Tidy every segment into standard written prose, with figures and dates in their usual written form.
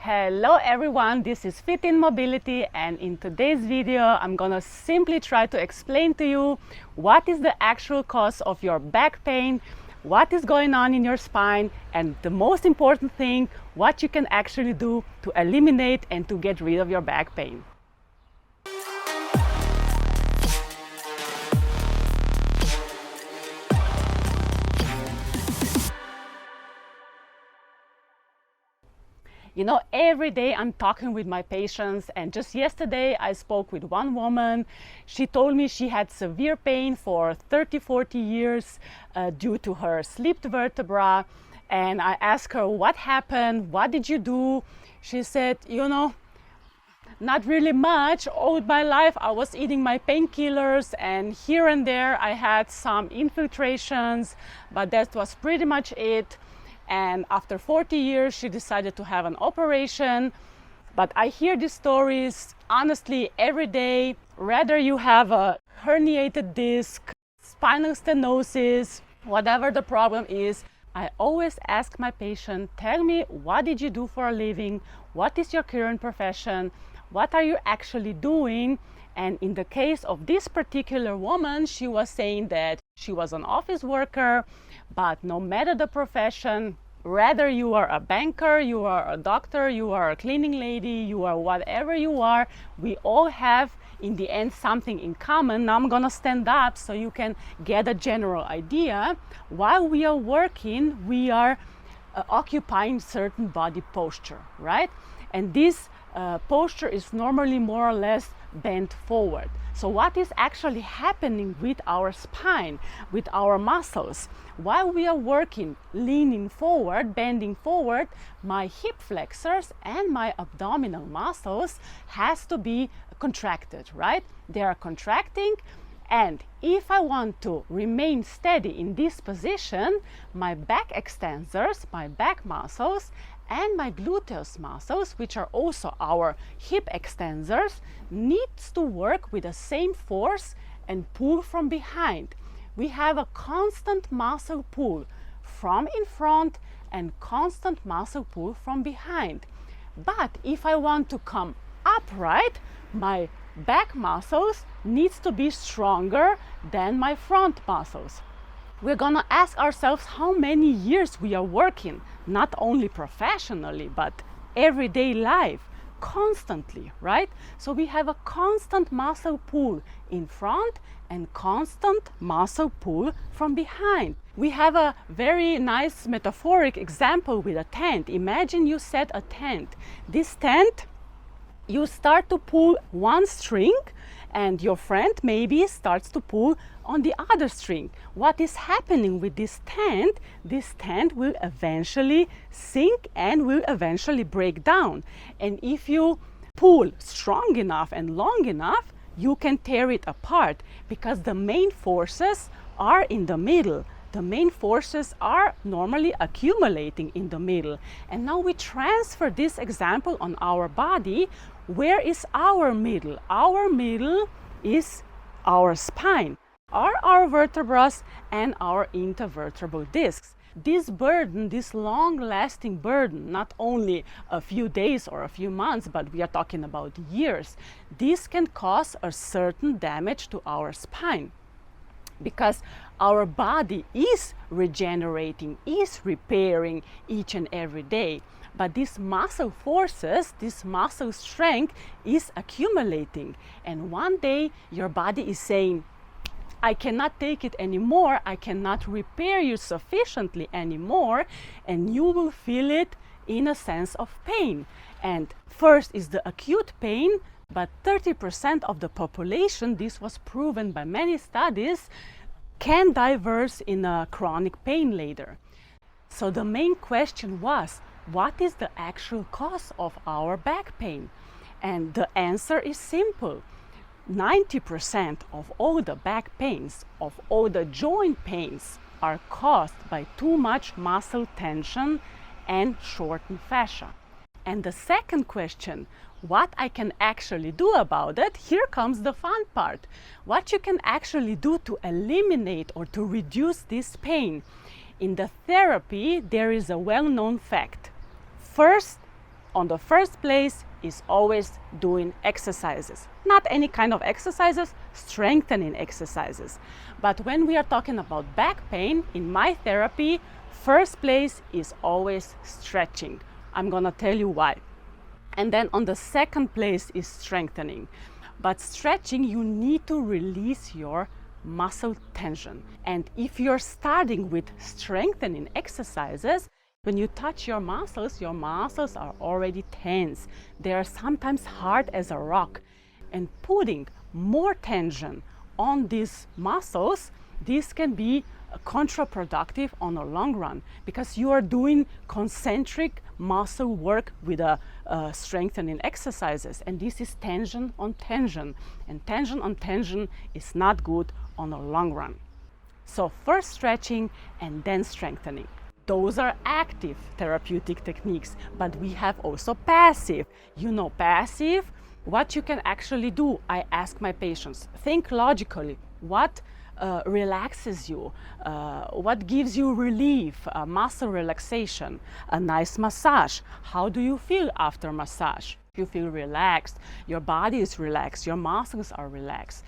Hello everyone, this is FitInMobility, and in today's video I'm gonna simply try to explain to you what is the actual cause of your back pain, what is going on in your spine, and the most important thing, what you can actually do to eliminate and to get rid of your back pain. You know, every day I'm talking with my patients, and just yesterday I spoke with one woman. She told me she had severe pain for 30-40 years due to her slipped vertebra, and I asked her what happened, what did you do? She said, you know, not really much. All my life I was eating my painkillers, and here and there I had some infiltrations, but that was pretty much it. And after 40 years she decided to have an operation. But I hear these stories honestly every day. Whether you have a herniated disc, spinal stenosis, whatever the problem is, I always ask my patient, tell me, what did you do for a living? What is your current profession? What are you actually doing? And in the case of this particular woman, she was saying that she was an office worker, but no matter the profession, whether you are a banker, you are a doctor, you are a cleaning lady, you are whatever you are, we all have in the end something in common. Now I'm gonna stand up so you can get a general idea. While we are working, we are occupying certain body posture, right? And this posture is normally more or less bent forward. So what is actually happening with our spine, with our muscles? While we are working, leaning forward, bending forward, my hip flexors and my abdominal muscles has to be contracted, right? They are contracting, and if I want to remain steady in this position, my back extensors, my back muscles, and my gluteus muscles, which are also our hip extensors, needs to work with the same force and pull from behind. We have a constant muscle pull from in front and constant muscle pull from behind. But if I want to come upright, my back muscles needs to be stronger than my front muscles. We're gonna ask ourselves how many years we are working, not only professionally, but everyday life, constantly, right? So we have a constant muscle pull in front and constant muscle pull from behind. We have a very nice metaphoric example with a tent. Imagine you set a tent. This tent, you start to pull one string, and your friend maybe starts to pull on the other string. What is happening with this tent? This tent will eventually sink and will eventually break down. And if you pull strong enough and long enough, you can tear it apart, because the main forces are in the middle. The main forces are normally accumulating in the middle. And now we transfer this example on our body. Where is our middle? Our middle is our spine, are our vertebrae and our intervertebral discs. This burden, this long-lasting burden, not only a few days or a few months, but we are talking about years, this can cause a certain damage to our spine, because our body is regenerating, is repairing each and every day. But these muscle forces, this muscle strength is accumulating. And one day your body is saying, I cannot take it anymore, I cannot repair you sufficiently anymore, and you will feel it in a sense of pain. And first is the acute pain, but 30% of the population, this was proven by many studies, can diverge in a chronic pain later. So the main question was, what is the actual cause of our back pain? And the answer is simple. 90% of all the back pains, of all the joint pains, are caused by too much muscle tension and shortened fascia. And the second question, what I can actually do about it, here comes the fun part. What you can actually do to eliminate or to reduce this pain. In the therapy, there is a well-known fact. First On the first place is always doing exercises. Not any kind of exercises, strengthening exercises. But when we are talking about back pain, in my therapy, first place is always stretching. I'm gonna tell you why. And then on the second place is strengthening. But stretching, you need to release your muscle tension. And if you're starting with strengthening exercises, when you touch your muscles are already tense. They are sometimes hard as a rock. And putting more tension on these muscles, this can be counterproductive on a long run, because you are doing concentric muscle work with strengthening exercises, and this is tension on tension, and tension on tension is not good on a long run. So first stretching and then strengthening. Those are active therapeutic techniques, but we have also passive. You know, passive, what you can actually do. I ask my patients, think logically. What relaxes you? What gives you relief? Muscle relaxation, a nice massage. How do you feel after massage? You feel relaxed, your body is relaxed, your muscles are relaxed.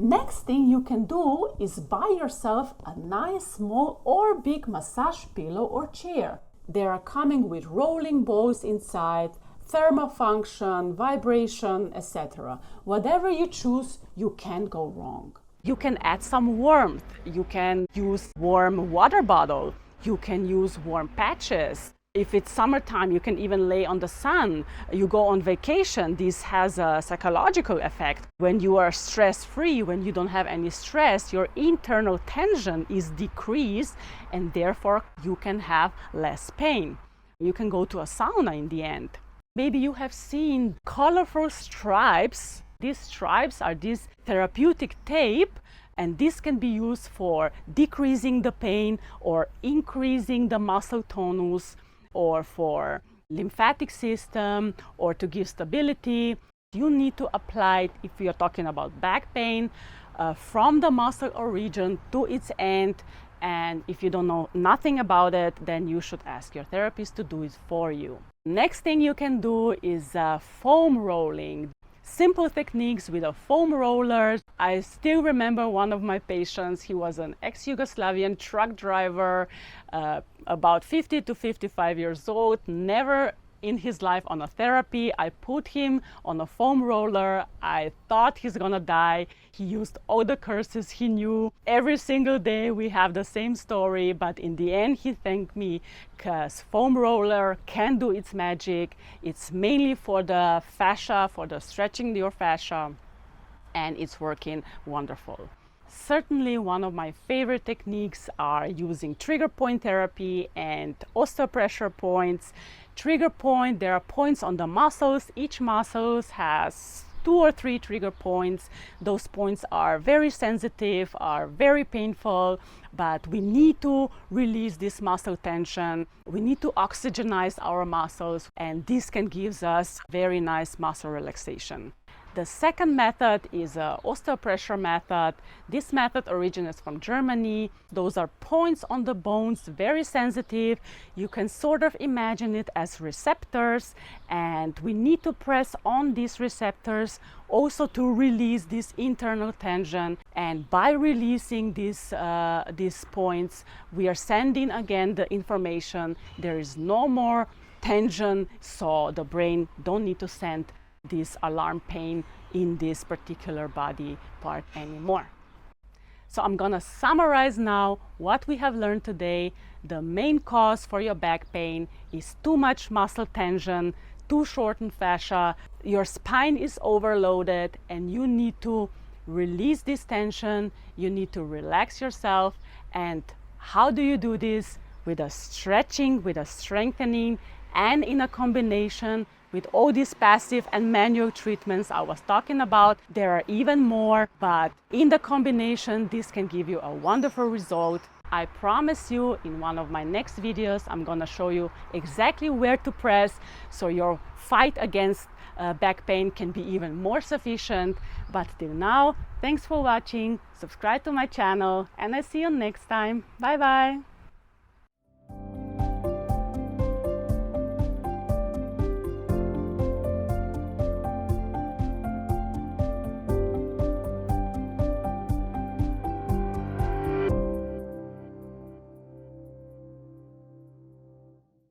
Next thing you can do is buy yourself a nice small or big massage pillow or chair. They are coming with rolling balls inside, thermal function, vibration, etc. Whatever you choose, you can't go wrong. You can add some warmth. You can use warm water bottle. You can use warm patches. If it's summertime, you can even lay on the sun. You go on vacation. This has a psychological effect. When you are stress-free, when you don't have any stress, your internal tension is decreased, and therefore you can have less pain. You can go to a sauna in the end. Maybe you have seen colorful stripes. These stripes are this therapeutic tape, and this can be used for decreasing the pain or increasing the muscle tonus, or for lymphatic system, or to give stability. You need to apply it, if you're talking about back pain, from the muscle or region to its end. And if you don't know nothing about it, then you should ask your therapist to do it for you. Next thing you can do is foam rolling. Simple techniques with a foam roller. I still remember one of my patients. He was an ex-Yugoslavian truck driver, about 50 to 55 years old, never in his life on a therapy. I put him on a foam roller. I thought he's gonna die. He used all the curses he knew. Every single day we have the same story, but in the end he thanked me, because foam roller can do its magic. It's mainly for the fascia, for the stretching your fascia, and it's working wonderful. Certainly one of my favorite techniques are using trigger point therapy and osteopressure points. Trigger point, there are points on the muscles. Each muscle has 2 or 3 trigger points. Those points are very sensitive, are very painful, but we need to release this muscle tension. We need to oxygenize our muscles, and this can give us very nice muscle relaxation. The second method is an osteopressure method. This method originates from Germany. Those are points on the bones, very sensitive. You can sort of imagine it as receptors, and we need to press on these receptors also to release this internal tension. And by releasing these points, we are sending again the information. There is no more tension, so the brain don't need to send this alarm pain in this particular body part anymore. So I'm gonna summarize now what we have learned today. The main cause for your back pain is too much muscle tension, too shortened fascia. Your spine is overloaded, and you need to release this tension. You need to relax yourself. And how do you do this? With a stretching, with a strengthening, and in a combination with all these passive and manual treatments I was talking about. There are even more, but in the combination, this can give you a wonderful result. I promise you, in one of my next videos, I'm gonna show you exactly where to press, so your fight against back pain can be even more sufficient. But till now, thanks for watching, subscribe to my channel, and I see you next time. Bye bye.